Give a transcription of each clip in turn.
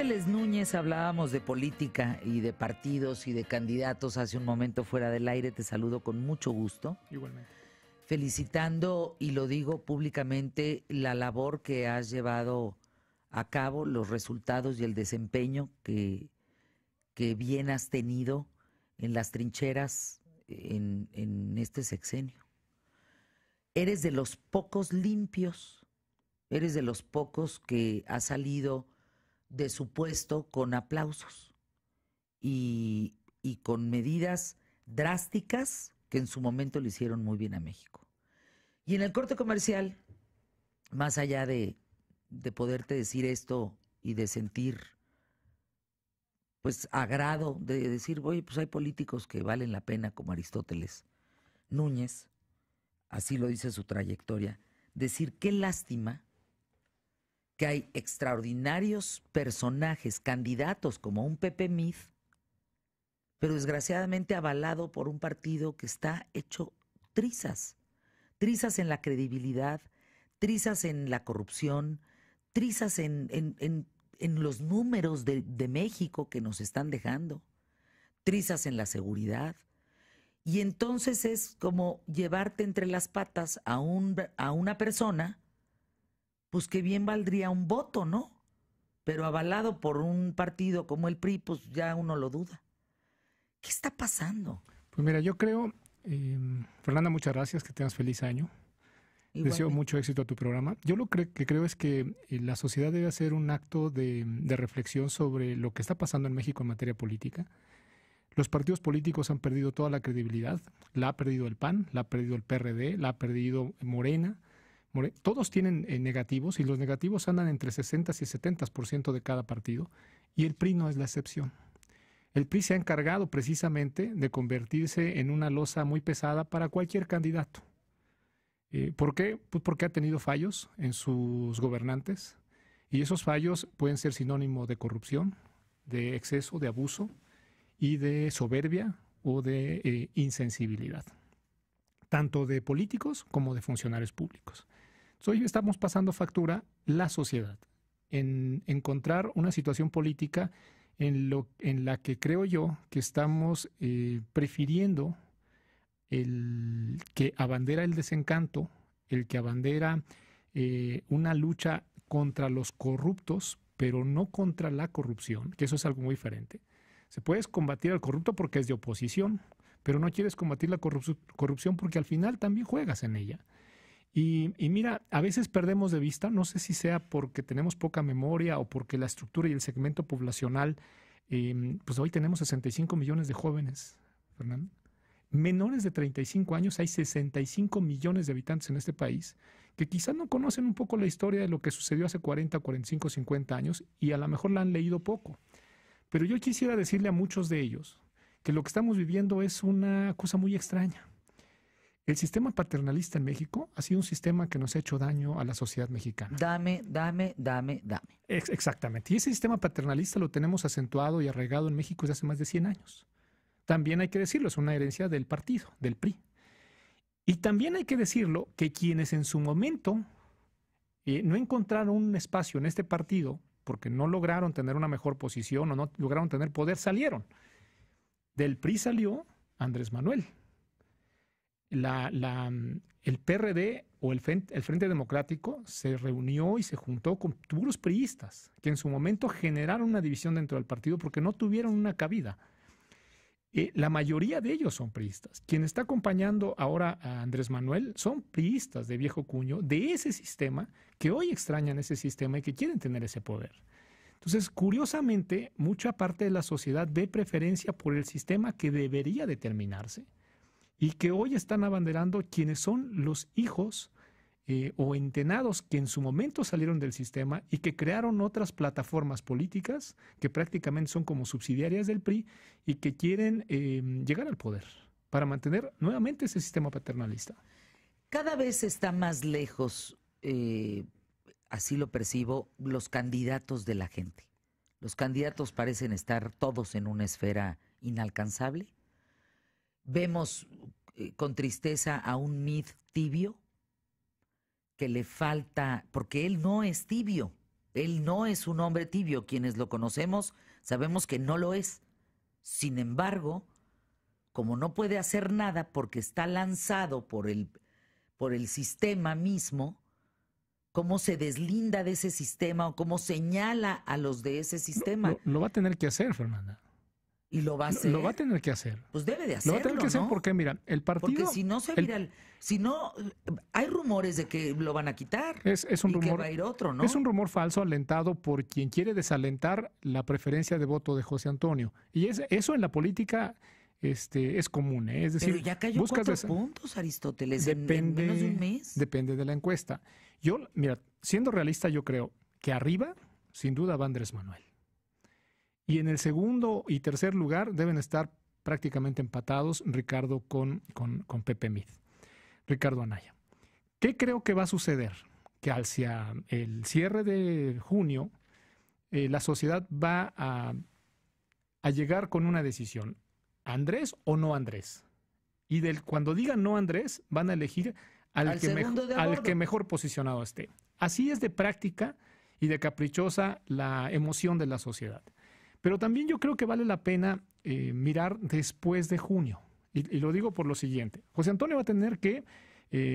Aristóteles Núñez, hablábamos de política y de partidos y de candidatos hace un momento fuera del aire. Te saludo con mucho gusto. Igualmente. Felicitando, y lo digo públicamente, la labor que has llevado a cabo, los resultados y el desempeño que bien has tenido en las trincheras en este sexenio. Eres de los pocos limpios, eres de los pocos que ha salido de su puesto con aplausos y con medidas drásticas que en su momento le hicieron muy bien a México. Y en el corte comercial, más allá de poderte decir esto y de sentir pues agrado, de decir, oye, pues hay políticos que valen la pena, como Aristóteles Núñez, así lo dice su trayectoria, decir qué lástima que hay extraordinarios personajes, candidatos como un Pepe Mid, pero desgraciadamente avalado por un partido que está hecho trizas en la credibilidad, trizas en la corrupción, trizas en los números de México que nos están dejando, trizas en la seguridad. Y entonces es como llevarte entre las patas a una persona, pues que bien valdría un voto, ¿no? Pero avalado por un partido como el PRI, pues ya uno lo duda. ¿Qué está pasando? Pues mira, yo creo, Fernanda, muchas gracias, que tengas feliz año. Igualmente. Deseo mucho éxito a tu programa. Yo lo que creo es que la sociedad debe hacer un acto de reflexión sobre lo que está pasando en México en materia política. Los partidos políticos han perdido toda la credibilidad. La ha perdido el PAN, la ha perdido el PRD, la ha perdido Morena. Todos tienen negativos, y los negativos andan entre 60 y 70% de cada partido, y el PRI no es la excepción. El PRI se ha encargado precisamente de convertirse en una losa muy pesada para cualquier candidato. ¿Por qué? Pues porque ha tenido fallos en sus gobernantes, y esos fallos pueden ser sinónimo de corrupción, de exceso, de abuso y de soberbia o de insensibilidad, tanto de políticos como de funcionarios públicos. Entonces, hoy estamos pasando factura la sociedad en encontrar una situación política en la que creo yo que estamos prefiriendo el que abandera el desencanto, el que abandera una lucha contra los corruptos, pero no contra la corrupción, que eso es algo muy diferente. Se puede combatir al corrupto porque es de oposición, pero no quieres combatir la corrupción porque al final también juegas en ella. Y mira, a veces perdemos de vista, no sé si sea porque tenemos poca memoria o porque la estructura y el segmento poblacional, pues hoy tenemos 65 millones de jóvenes, Fernando. Menores de 35 años, hay 65 millones de habitantes en este país que quizás no conocen un poco la historia de lo que sucedió hace 40, 45, 50 años, y a lo mejor la han leído poco. Pero yo quisiera decirle a muchos de ellos que lo que estamos viviendo es una cosa muy extraña. El sistema paternalista en México ha sido un sistema que nos ha hecho daño a la sociedad mexicana. Dame. Exactamente. Y ese sistema paternalista lo tenemos acentuado y arraigado en México desde hace más de 100 años. También hay que decirlo, es una herencia del partido, del PRI. Y también hay que decirlo que quienes en su momento no encontraron un espacio en este partido porque no lograron tener una mejor posición o no lograron tener poder, salieron. Del PRI salió Andrés Manuel. El PRD o el Frente Democrático se reunió y se juntó con puros priistas que en su momento generaron una división dentro del partido porque no tuvieron una cabida. La mayoría de ellos son priistas. Quien está acompañando ahora a Andrés Manuel son priistas de viejo cuño, de ese sistema, que hoy extrañan ese sistema y que quieren tener ese poder. Entonces, curiosamente, mucha parte de la sociedad ve preferencia por el sistema que debería determinarse y que hoy están abanderando quienes son los hijos o entenados que en su momento salieron del sistema y que crearon otras plataformas políticas que prácticamente son como subsidiarias del PRI y que quieren llegar al poder para mantener nuevamente ese sistema paternalista. Cada vez está más lejos, así lo percibo, los candidatos de la gente. Los candidatos parecen estar todos en una esfera inalcanzable. Vemos con tristeza a un Mid tibio, que le falta, porque él no es tibio, Él no es un hombre tibio. Quienes lo conocemos sabemos que no lo es. Sin embargo, como no puede hacer nada porque está lanzado por el sistema mismo, cómo se deslinda de ese sistema o cómo señala a los de ese sistema. Lo va a tener que hacer, Fernanda. ¿Y lo va a hacer? Lo va a tener que hacer. Pues debe de hacerlo, lo va a tener que hacer, ¿no? porque, mira, el partido... Porque si no se viral, si no, hay rumores de que lo van a quitar. Es un rumor, que va a ir otro, ¿no? Es un rumor falso alentado por quien quiere desalentar la preferencia de voto de José Antonio. Y eso en la política es común, ¿eh? Es decir, pero ya cayó 4 puntos, Aristóteles, en menos de un mes. Depende de la encuesta. Mira, siendo realista, yo creo que arriba, sin duda, va Andrés Manuel. Y en el segundo y tercer lugar deben estar prácticamente empatados Ricardo con Pepe Mid, Ricardo Anaya. ¿Qué creo que va a suceder? Que hacia el cierre de junio, la sociedad va a llegar con una decisión. ¿Andrés o no Andrés? Y cuando digan no Andrés, van a elegir al que mejor posicionado esté. Así es de práctica y de caprichosa la emoción de la sociedad. Pero también yo creo que vale la pena mirar después de junio. Y lo digo por lo siguiente. José Antonio va a tener que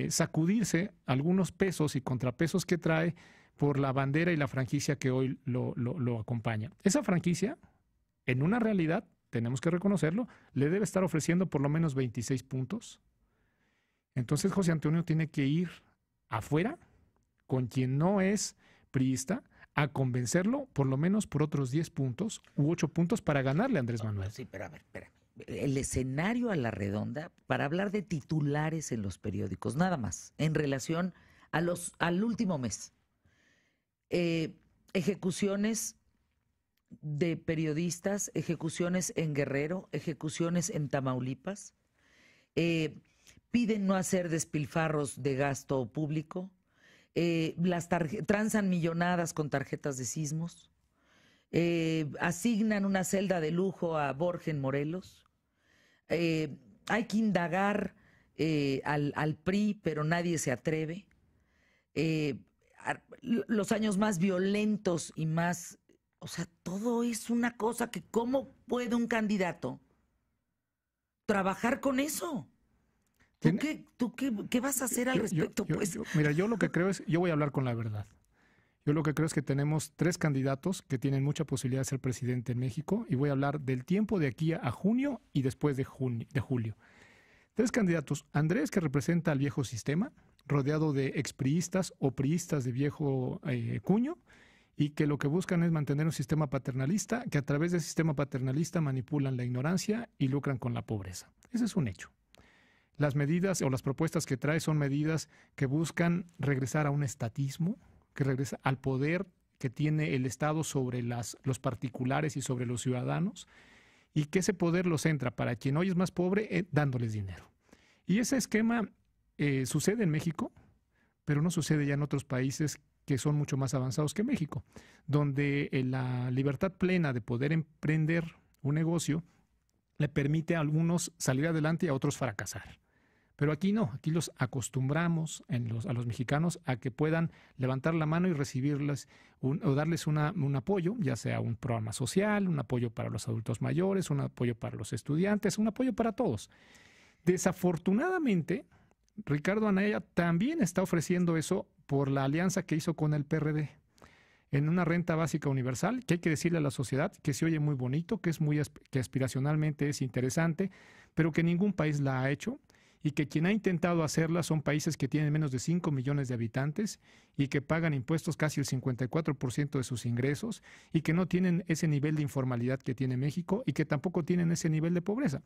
sacudirse algunos pesos y contrapesos que trae por la bandera y la franquicia que hoy lo acompaña. Esa franquicia, en una realidad, tenemos que reconocerlo, le debe estar ofreciendo por lo menos 26 puntos. Entonces José Antonio tiene que ir afuera con quien no es priista, a convencerlo por lo menos por otros 10 puntos u 8 puntos para ganarle a Andrés Manuel. Sí, pero a ver, espérame. El escenario a la redonda para hablar de titulares en los periódicos, nada más, en relación al último mes. Ejecuciones de periodistas, ejecuciones en Guerrero, ejecuciones en Tamaulipas. Piden no hacer despilfarros de gasto público. Transan millonadas con tarjetas de sismos, asignan una celda de lujo a Borja en Morelos, hay que indagar al PRI, pero nadie se atreve, los años más violentos y más, o sea, todo es una cosa que ¿cómo puede un candidato trabajar con eso? ¿Tú qué vas a hacer al respecto? Mira, yo lo que creo es, yo voy a hablar con la verdad. Yo lo que creo es que tenemos 3 candidatos que tienen mucha posibilidad de ser presidente en México y voy a hablar del tiempo de aquí a junio y después de julio. 3 candidatos. Andrés, que representa al viejo sistema, rodeado de expriistas o priistas de viejo cuño, y que lo que buscan es mantener un sistema paternalista, que a través del sistema paternalista manipulan la ignorancia y lucran con la pobreza. Ese es un hecho. Las medidas o las propuestas que trae son medidas que buscan regresar a un estatismo, que regresa al poder que tiene el Estado sobre los particulares y sobre los ciudadanos, y que ese poder los entra para quien hoy es más pobre, dándoles dinero. Y ese esquema sucede en México, pero no sucede ya en otros países que son mucho más avanzados que México, donde la libertad plena de poder emprender un negocio le permite a algunos salir adelante y a otros fracasar. Pero aquí no, aquí los acostumbramos a los mexicanos a que puedan levantar la mano y recibirles o darles un apoyo, ya sea un programa social, un apoyo para los adultos mayores, un apoyo para los estudiantes, un apoyo para todos. Desafortunadamente, Ricardo Anaya también está ofreciendo eso por la alianza que hizo con el PRD en una renta básica universal, que hay que decirle a la sociedad que se oye muy bonito, que que aspiracionalmente es interesante, pero que ningún país la ha hecho. Y que quien ha intentado hacerla son países que tienen menos de 5 millones de habitantes y que pagan impuestos casi el 54% de sus ingresos y que no tienen ese nivel de informalidad que tiene México y que tampoco tienen ese nivel de pobreza.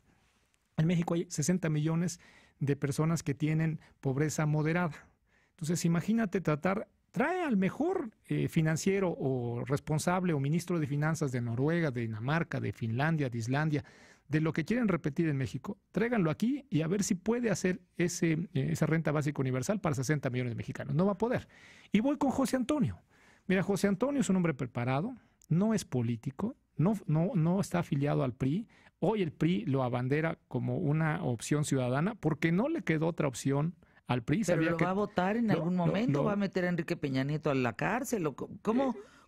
En México hay 60 millones de personas que tienen pobreza moderada. Entonces, imagínate trae al mejor financiero o responsable o ministro de finanzas de Noruega, de Dinamarca, de Finlandia, de Islandia, de lo que quieren repetir en México, tráiganlo aquí y a ver si puede hacer esa renta básica universal para 60 millones de mexicanos. No va a poder. Y voy con José Antonio. Mira, José Antonio es un hombre preparado, no es político, no está afiliado al PRI. Hoy el PRI lo abandera como una opción ciudadana porque no le quedó otra opción al PRI. Pero lo va a votar en algún momento, va a meter a Enrique Peña Nieto a la cárcel.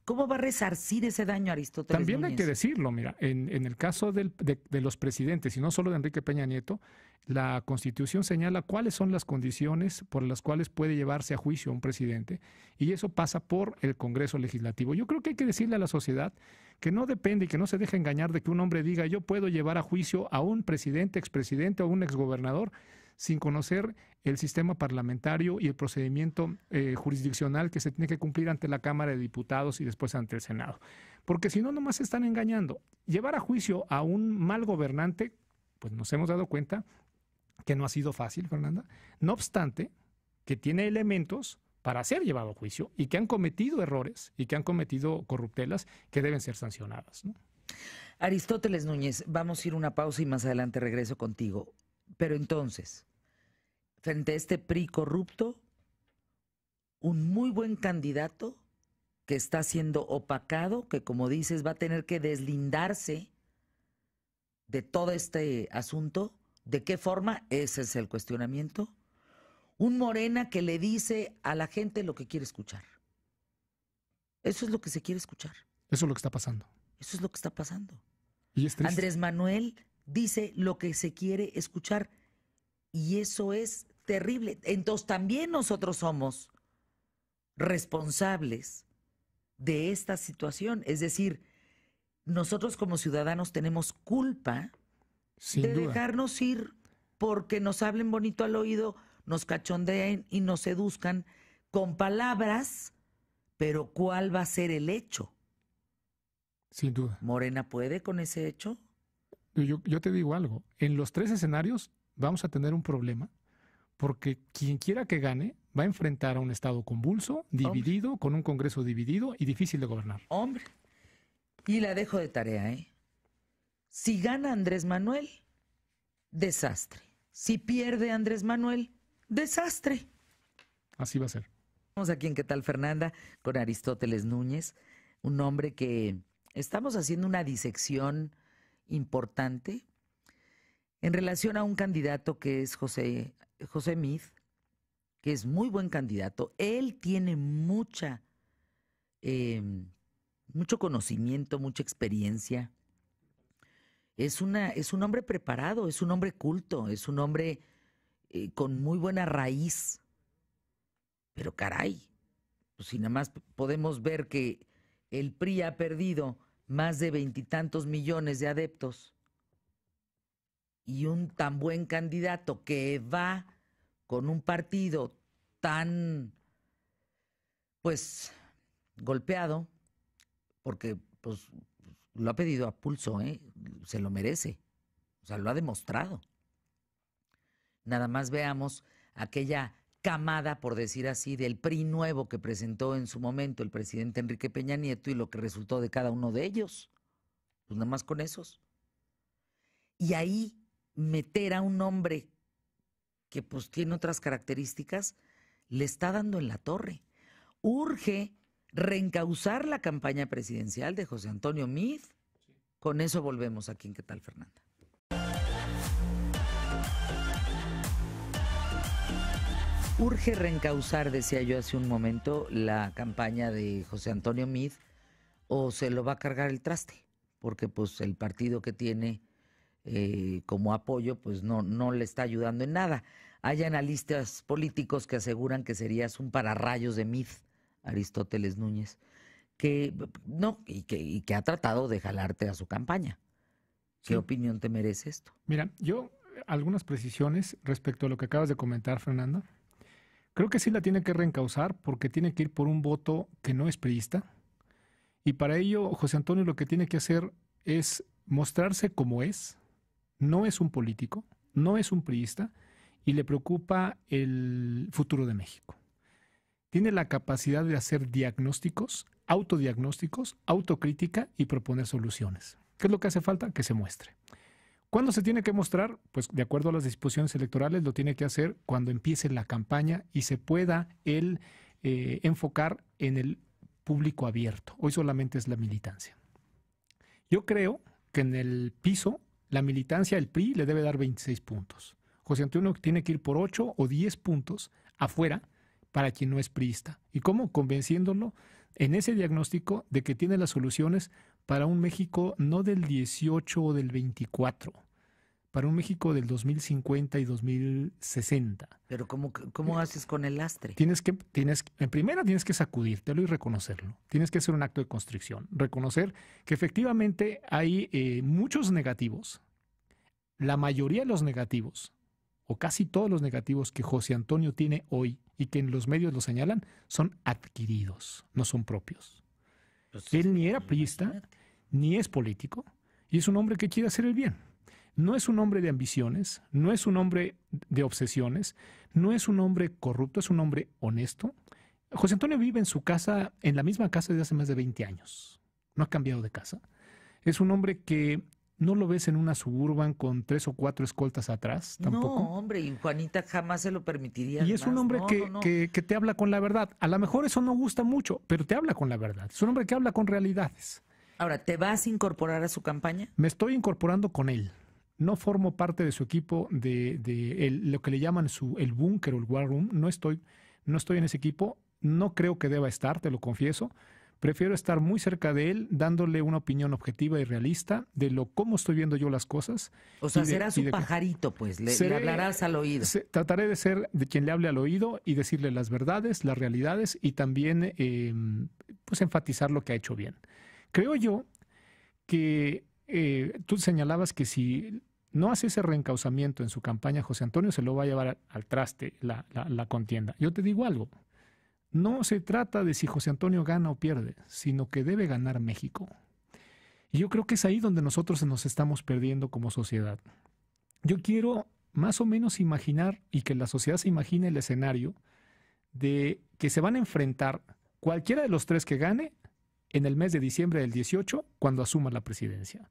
¿Cómo va a resarcir ese daño Aristóteles También Núñez? hay que decirlo, mira, en el caso de los presidentes, y no solo de Enrique Peña Nieto, la Constitución señala cuáles son las condiciones por las cuales puede llevarse a juicio a un presidente, y eso pasa por el Congreso Legislativo. Yo creo que hay que decirle a la sociedad que no depende y que no se deje engañar de que un hombre diga yo puedo llevar a juicio a un presidente, expresidente o un exgobernador sin conocer el sistema parlamentario y el procedimiento jurisdiccional que se tiene que cumplir ante la Cámara de Diputados y después ante el Senado. Porque si no, nomás se están engañando. Llevar a juicio a un mal gobernante, pues nos hemos dado cuenta que no ha sido fácil, Fernanda. No obstante, que tiene elementos para ser llevado a juicio y que han cometido errores y que han cometido corruptelas que deben ser sancionadas, ¿no? Aristóteles Núñez, vamos a ir una pausa y más adelante regreso contigo. Pero entonces, frente a este PRI corrupto, un muy buen candidato que está siendo opacado, que como dices va a tener que deslindarse de todo este asunto. ¿De qué forma? Ese es el cuestionamiento. Un Morena que le dice a la gente lo que quiere escuchar. Eso es lo que se quiere escuchar. Eso es lo que está pasando. Eso es lo que está pasando. Y es triste. Andrés Manuel dice lo que se quiere escuchar y eso es terrible. Entonces también nosotros somos responsables de esta situación. Es decir, nosotros como ciudadanos tenemos culpa Sin de duda. dejarnos ir porque nos hablen bonito al oído, nos cachondeen y nos seduzcan con palabras, pero ¿cuál va a ser el hecho? Sin duda. ¿Morena puede con ese hecho? Yo te digo algo. En los tres escenarios vamos a tener un problema porque quien quiera que gane va a enfrentar a un Estado convulso, dividido, con un Congreso dividido y difícil de gobernar. Hombre, y la dejo de tarea, ¿eh? Si gana Andrés Manuel, desastre. Si pierde Andrés Manuel, desastre. Así va a ser. Estamos aquí en ¿Qué tal, Fernanda? Con Aristóteles Núñez, un hombre que estamos haciendo una disección importante en relación a un candidato que es José Meade, que es muy buen candidato. Él tiene mucho conocimiento, mucha experiencia. Es un hombre preparado, es un hombre culto, es un hombre con muy buena raíz. Pero caray, pues si nada más podemos ver que el PRI ha perdido más de 20 y tantos millones de adeptos y un tan buen candidato que va con un partido tan, pues, golpeado, porque pues lo ha pedido a pulso, se lo merece, o sea, lo ha demostrado. Nada más veamos aquella camada, por decir así, del PRI nuevo que presentó en su momento el presidente Enrique Peña Nieto y lo que resultó de cada uno de ellos. Pues nada más con esos. Y ahí meter a un hombre que pues tiene otras características, le está dando en la torre. Urge reencauzar la campaña presidencial de José Antonio Meade. Sí. Con eso volvemos aquí en ¿Qué tal, Fernanda? Urge reencauzar, decía yo hace un momento, la campaña de José Antonio Meade, o se lo va a cargar el traste, porque pues el partido que tiene como apoyo pues no le está ayudando en nada. Hay analistas políticos que aseguran que serías un pararrayos de Meade, Aristóteles Núñez, que no, y que ha tratado de jalarte a su campaña. ¿Qué opinión te merece esto? Mira, yo algunas precisiones respecto a lo que acabas de comentar, Fernanda. Creo que sí la tiene que reencauzar porque tiene que ir por un voto que no es priista. Y para ello, José Antonio lo que tiene que hacer es mostrarse como es. No es un político, no es un priista y le preocupa el futuro de México. Tiene la capacidad de hacer diagnósticos, autodiagnósticos, autocrítica y proponer soluciones. ¿Qué es lo que hace falta? Que se muestre. ¿Cuándo se tiene que mostrar? Pues de acuerdo a las disposiciones electorales lo tiene que hacer cuando empiece la campaña y se pueda él enfocar en el público abierto. Hoy solamente es la militancia. Yo creo que en el piso la militancia, el PRI, le debe dar 26 puntos. José Antonio tiene que ir por 8 o 10 puntos afuera para quien no es priista. ¿Y cómo? Convenciéndolo en ese diagnóstico de que tiene las soluciones para un México no del 18 o del 24, para un México del 2050 y 2060. Pero ¿cómo haces con el lastre? En primera tienes que sacudírtelo y reconocerlo. Tienes que hacer un acto de constricción. Reconocer que efectivamente hay muchos negativos. La mayoría de los negativos, o casi todos los negativos que José Antonio tiene hoy y que en los medios lo señalan, son adquiridos, no son propios. Pues, Él ni era priista, ni es político, y es un hombre que quiere hacer el bien. No es un hombre de ambiciones, no es un hombre de obsesiones, no es un hombre corrupto, es un hombre honesto. José Antonio vive en su casa, en la misma casa desde hace más de 20 años. No ha cambiado de casa. Es un hombre que no lo ves en una Suburban con 3 o 4 escoltas atrás, tampoco. No, hombre, y Juanita jamás se lo permitiría. Y es un hombre que te habla con la verdad. A lo mejor eso no gusta mucho, pero te habla con la verdad. Es un hombre que habla con realidades. Ahora, ¿te vas a incorporar a su campaña? Me estoy incorporando con él. No formo parte de su equipo lo que le llaman el búnker o el war room. No estoy en ese equipo. No creo que deba estar, te lo confieso. Prefiero estar muy cerca de él, dándole una opinión objetiva y realista de cómo estoy viendo yo las cosas. O sea, serás su pajarito, pues, le hablarás al oído. Trataré de ser de quien le hable al oído y decirle las verdades, las realidades y también pues enfatizar lo que ha hecho bien. Creo yo que tú señalabas que si no hace ese reencauzamiento en su campaña, José Antonio se lo va a llevar al traste la contienda. Yo te digo algo. No se trata de si José Antonio gana o pierde, sino que debe ganar México. Y yo creo que es ahí donde nosotros nos estamos perdiendo como sociedad. Yo quiero más o menos imaginar y que la sociedad se imagine el escenario de que se van a enfrentar cualquiera de los tres que gane en el mes de diciembre del 18 cuando asuma la presidencia.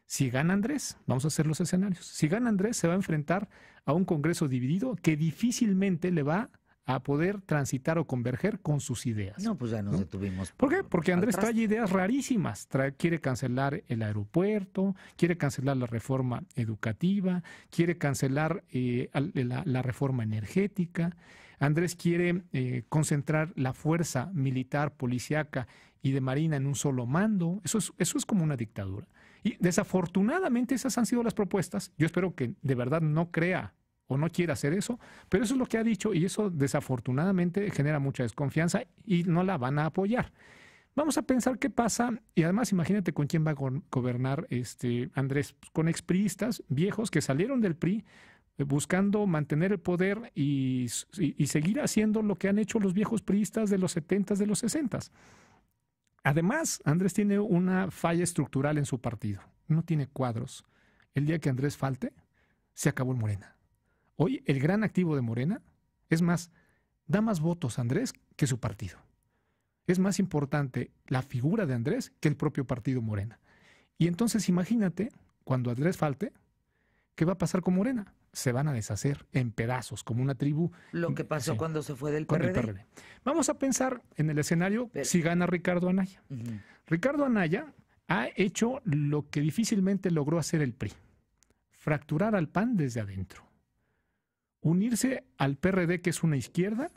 Si gana Andrés, vamos a hacer los escenarios. Si gana Andrés, se va a enfrentar a un Congreso dividido que difícilmente le va a poder transitar o converger con sus ideas. No, pues ya nos detuvimos. ¿Por qué? Porque Andrés trae ideas rarísimas. Quiere cancelar el aeropuerto, quiere cancelar la reforma educativa, quiere cancelar la reforma energética. Andrés quiere concentrar la fuerza militar, policíaca y de marina en un solo mando. Eso es como una dictadura. Y desafortunadamente esas han sido las propuestas. Yo espero que de verdad no crea o no quiera hacer eso, pero eso es lo que ha dicho y eso desafortunadamente genera mucha desconfianza y no la van a apoyar. Vamos a pensar qué pasa y además imagínate con quién va a gobernar Andrés, con expriistas viejos que salieron del PRI buscando mantener el poder y seguir haciendo lo que han hecho los viejos priistas de los 70s, de los 60s. Además, Andrés tiene una falla estructural en su partido. No tiene cuadros. El día que Andrés falte, se acabó el Morena. Hoy el gran activo de Morena, es más, da más votos Andrés que su partido. Es más importante la figura de Andrés que el propio partido Morena. Y entonces imagínate, cuando Andrés falte, ¿qué va a pasar con Morena? Se van a deshacer en pedazos, como una tribu. Lo que pasó cuando se fue del PRD. Con el PRD. Vamos a pensar en el escenario si gana Ricardo Anaya. Ricardo Anaya ha hecho lo que difícilmente logró hacer el PRI. Fracturar al PAN desde adentro. Unirse al PRD, que es una izquierda,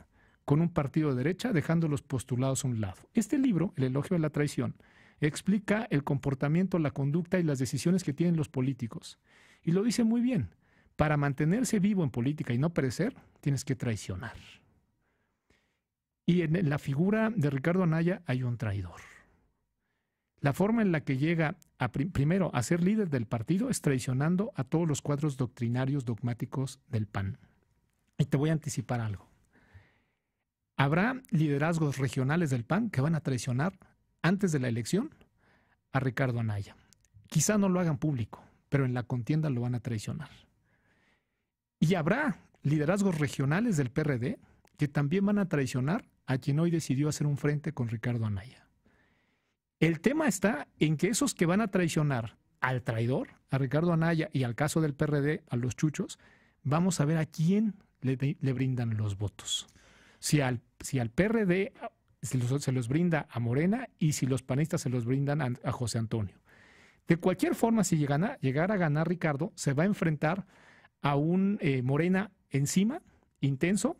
con un partido de derecha, dejando los postulados a un lado. Este libro, El elogio de la traición, explica el comportamiento, la conducta y las decisiones que tienen los políticos. Y lo dice muy bien. Para mantenerse vivo en política y no perecer, tienes que traicionar. Y en la figura de Ricardo Anaya hay un traidor. La forma en la que llega primero a ser líder del partido es traicionando a todos los cuadros doctrinarios, dogmáticos del PAN. Y te voy a anticipar algo. Habrá liderazgos regionales del PAN que van a traicionar antes de la elección a Ricardo Anaya. Quizá no lo hagan público, pero en la contienda lo van a traicionar. Y habrá liderazgos regionales del PRD que también van a traicionar a quien hoy decidió hacer un frente con Ricardo Anaya. El tema está en que esos que van a traicionar al traidor, a Ricardo Anaya y al caso del PRD, a los chuchos, vamos a ver a quién le brindan los votos. Si al PRD se los brinda a Morena y si los panistas se los brindan a José Antonio. De cualquier forma, si llegara a ganar Ricardo, se va a enfrentar a un Morena encima, intenso,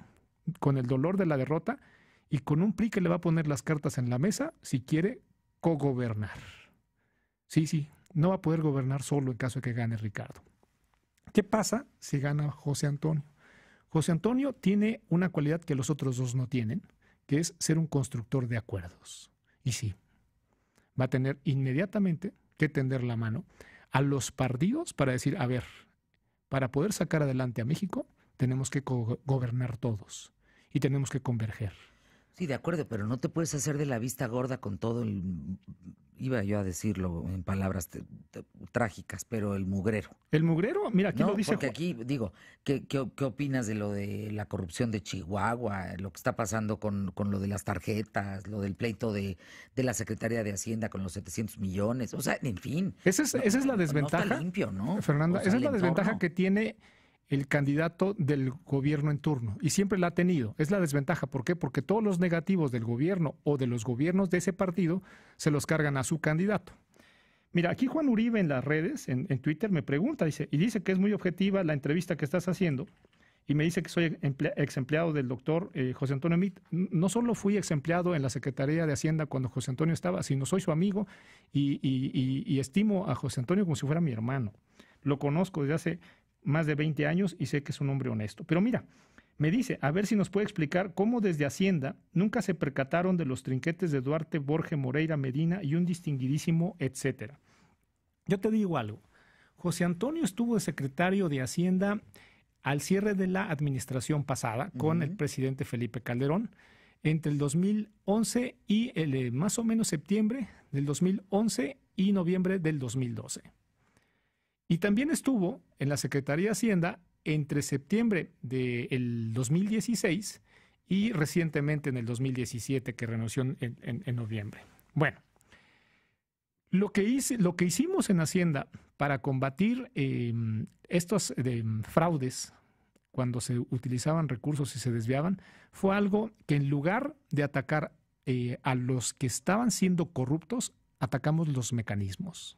con el dolor de la derrota, y con un PRI que le va a poner las cartas en la mesa si quiere cogobernar. Sí, no va a poder gobernar solo en caso de que gane Ricardo. ¿Qué pasa si gana José Antonio? José Antonio tiene una cualidad que los otros dos no tienen, que es ser un constructor de acuerdos. Y sí, va a tener inmediatamente que tender la mano a los partidos para decir, a ver, para poder sacar adelante a México, tenemos que gobernar todos y tenemos que converger. Sí, de acuerdo, pero no te puedes hacer de la vista gorda con todo el, iba yo a decirlo en palabras trágicas, pero el mugrero. El mugrero, mira, aquí No, lo dice. porque aquí, digo, ¿qué opinas de lo de la corrupción de Chihuahua, lo que está pasando con lo de las tarjetas, lo del pleito de la Secretaría de Hacienda con los 700 millones? O sea, en fin. Esa es la desventaja. No está limpio, ¿no? Fernanda, O sea, esa es la el desventaja entorno. que tiene el candidato del gobierno en turno, y siempre la ha tenido. Es la desventaja. ¿Por qué? Porque todos los negativos del gobierno o de los gobiernos de ese partido se los cargan a su candidato. Mira, aquí Juan Uribe en las redes, en Twitter, me pregunta, dice que es muy objetiva la entrevista que estás haciendo, y me dice que soy ex empleado del doctor José Antonio Meade. No solo fui ex empleado en la Secretaría de Hacienda cuando José Antonio estaba, sino soy su amigo y estimo a José Antonio como si fuera mi hermano. Lo conozco desde hace más de 20 años y sé que es un hombre honesto. Pero mira, me dice, a ver si nos puede explicar cómo desde Hacienda nunca se percataron de los trinquetes de Duarte, Borge, Moreira, Medina y un distinguidísimo etcétera. Yo te digo algo. José Antonio estuvo de secretario de Hacienda al cierre de la administración pasada con el presidente Felipe Calderón entre el 2011 y más o menos septiembre del 2011 y noviembre del 2012. Y también estuvo en la Secretaría de Hacienda entre septiembre del 2016 y recientemente en el 2017, que renunció en noviembre. Bueno, lo que hicimos en Hacienda para combatir estos fraudes cuando se utilizaban recursos y se desviaban fue algo que, en lugar de atacar a los que estaban siendo corruptos, atacamos los mecanismos.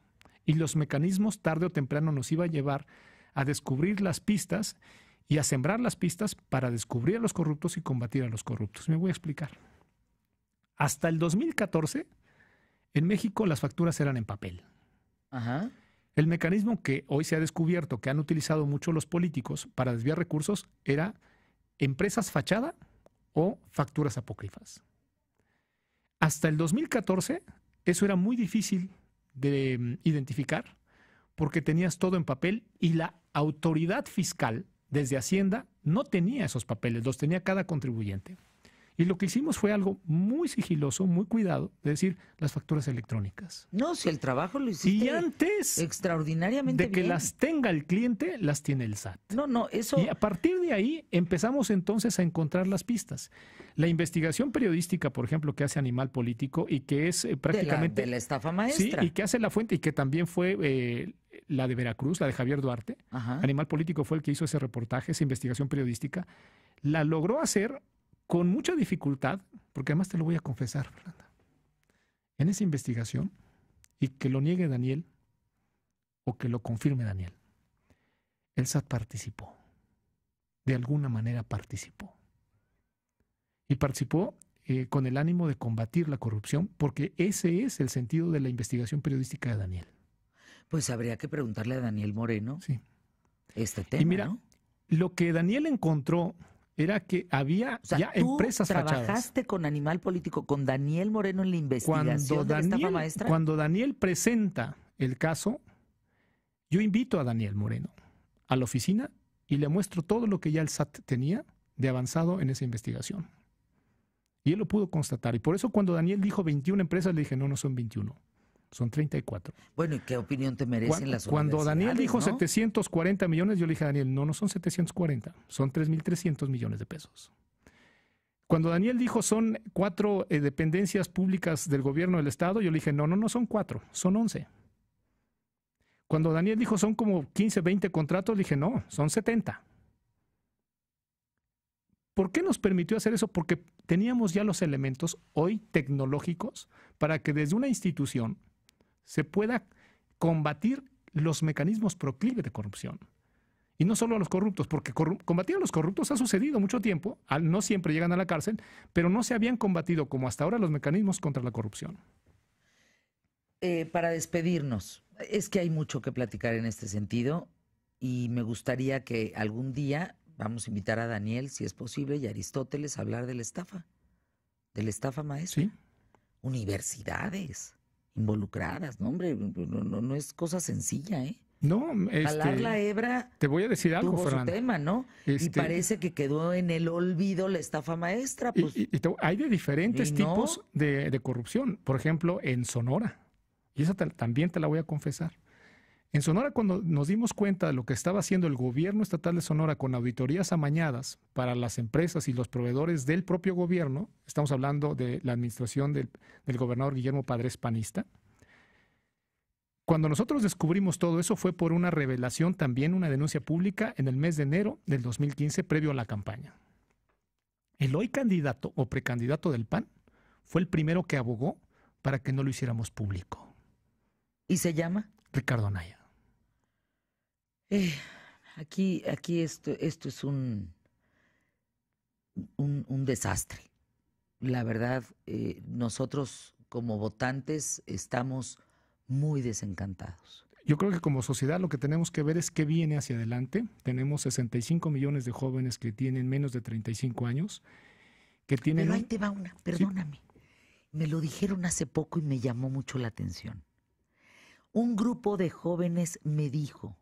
Y los mecanismos tarde o temprano nos iba a llevar a descubrir las pistas y a sembrar las pistas para descubrir a los corruptos y combatir a los corruptos. Me voy a explicar. Hasta el 2014, en México las facturas eran en papel. Ajá. El mecanismo que hoy se ha descubierto, que han utilizado mucho los políticos para desviar recursos, era empresas fachada o facturas apócrifas. Hasta el 2014, eso era muy difícil de identificar porque tenías todo en papel y la autoridad fiscal desde Hacienda no tenía esos papeles, los tenía cada contribuyente. Y lo que hicimos fue algo muy sigiloso, muy cuidado, de decir las facturas electrónicas. No, si el trabajo lo hiciste Y antes extraordinariamente de que bien. las tenga el cliente, las tiene el SAT. No, eso... Y a partir de ahí empezamos entonces a encontrar las pistas. La investigación periodística, por ejemplo, que hace Animal Político y que es prácticamente... De la estafa maestra. Sí, y que hace La Fuente y que también fue la de Veracruz, la de Javier Duarte. Ajá. Animal Político fue el que hizo ese reportaje, esa investigación periodística. La logró hacer con mucha dificultad, porque además te lo voy a confesar, Fernanda. En esa investigación, y que lo niegue Daniel o que lo confirme Daniel, el SAT participó. De alguna manera participó. Y participó con el ánimo de combatir la corrupción, porque ese es el sentido de la investigación periodística de Daniel. Pues habría que preguntarle a Daniel Moreno Sí. este tema, Y mira, ¿no? lo que Daniel encontró era que había O sea, ya tú empresas fachadas. trabajaste con Animal Político, con Daniel Moreno en la investigación de la estafa maestra. Cuando Daniel presenta el caso, yo invito a Daniel Moreno a la oficina y le muestro todo lo que ya el SAT tenía de avanzado en esa investigación. Y él lo pudo constatar. Y por eso cuando Daniel dijo 21 empresas, le dije, no son 21, son 34. Bueno, ¿y qué opinión te merecen las Cuando Daniel dijo universidades, no? 740 millones, yo le dije a Daniel, no son 740, son 3.300 millones de pesos. Cuando Daniel dijo son 4 dependencias públicas del gobierno del Estado, yo le dije, no son 4, son 11. Cuando Daniel dijo son como 15, 20 contratos, le dije, no, son 70. ¿Por qué nos permitió hacer eso? Porque teníamos ya los elementos hoy tecnológicos para que desde una institución se pueda combatir los mecanismos proclives de corrupción. Y no solo a los corruptos, porque combatir a los corruptos ha sucedido mucho tiempo, no siempre llegan a la cárcel, pero no se habían combatido como hasta ahora los mecanismos contra la corrupción. Para despedirnos, es que hay mucho que platicar en este sentido y me gustaría que algún día vamos a invitar a Daniel, si es posible, y a Aristóteles a hablar de la estafa maestra. Sí. Universidades involucradas, no hombre, no es cosa sencilla, ¿eh? No, Jalar la hebra. te voy a decir algo, tuvo Fernanda. su tema, ¿no? Y parece que quedó en el olvido la estafa maestra. Pues, hay de diferentes tipos de corrupción. Por ejemplo, en Sonora. Y esa también te la voy a confesar. En Sonora, cuando nos dimos cuenta de lo que estaba haciendo el gobierno estatal de Sonora con auditorías amañadas para las empresas y los proveedores del propio gobierno, estamos hablando de la administración del gobernador Guillermo Padres panista. Cuando nosotros descubrimos todo eso fue por una revelación, también una denuncia pública en el mes de enero del 2015, previo a la campaña. El hoy candidato o precandidato del PAN fue el primero que abogó para que no lo hiciéramos público. ¿Y se llama? Ricardo Anaya. Aquí esto es un desastre. La verdad, nosotros como votantes estamos muy desencantados. Yo creo que como sociedad lo que tenemos que ver es qué viene hacia adelante. Tenemos 65 millones de jóvenes que tienen menos de 35 años. Pero ahí te va una, perdóname. Sí. Me lo dijeron hace poco y me llamó mucho la atención. Un grupo de jóvenes me dijo,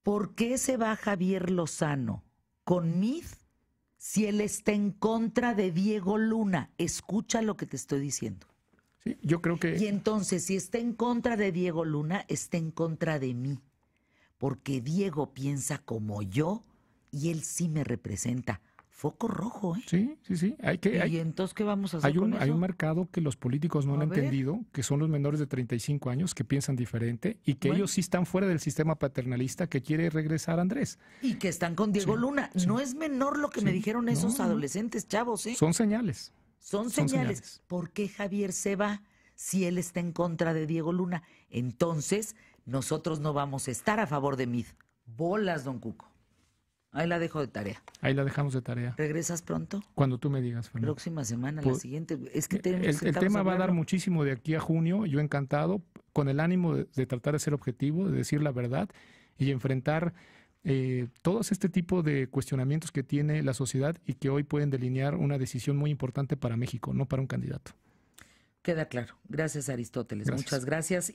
¿por qué se va Javier Lozano con Mid si él está en contra de Diego Luna? Escucha lo que te estoy diciendo. Sí, yo creo que... Y entonces, si está en contra de Diego Luna, está en contra de mí. Porque Diego piensa como yo y él sí me representa. Foco rojo, ¿eh? Sí. ¿Y entonces qué vamos a hacer con eso? Hay un mercado que los políticos no han entendido, que son los menores de 35 años que piensan diferente y que ellos sí están fuera del sistema paternalista que quiere regresar Andrés. Y que están con Diego Luna. Sí. No es menor lo que me dijeron esos adolescentes, chavos, ¿eh? Son señales. Son señales. ¿Por qué Javier se va si él está en contra de Diego Luna? Entonces, nosotros no vamos a estar a favor de Mid. Bolas, don Cuco. Ahí la dejo de tarea. Ahí la dejamos de tarea. ¿Regresas pronto? Cuando tú me digas, Fernando. Próxima semana, la siguiente. Es que el tema va a dar muchísimo de aquí a junio. Yo encantado, con el ánimo de tratar de ser objetivo, de decir la verdad y enfrentar todos este tipo de cuestionamientos que tiene la sociedad y que hoy pueden delinear una decisión muy importante para México, no para un candidato. Queda claro. Gracias, Aristóteles. Muchas gracias.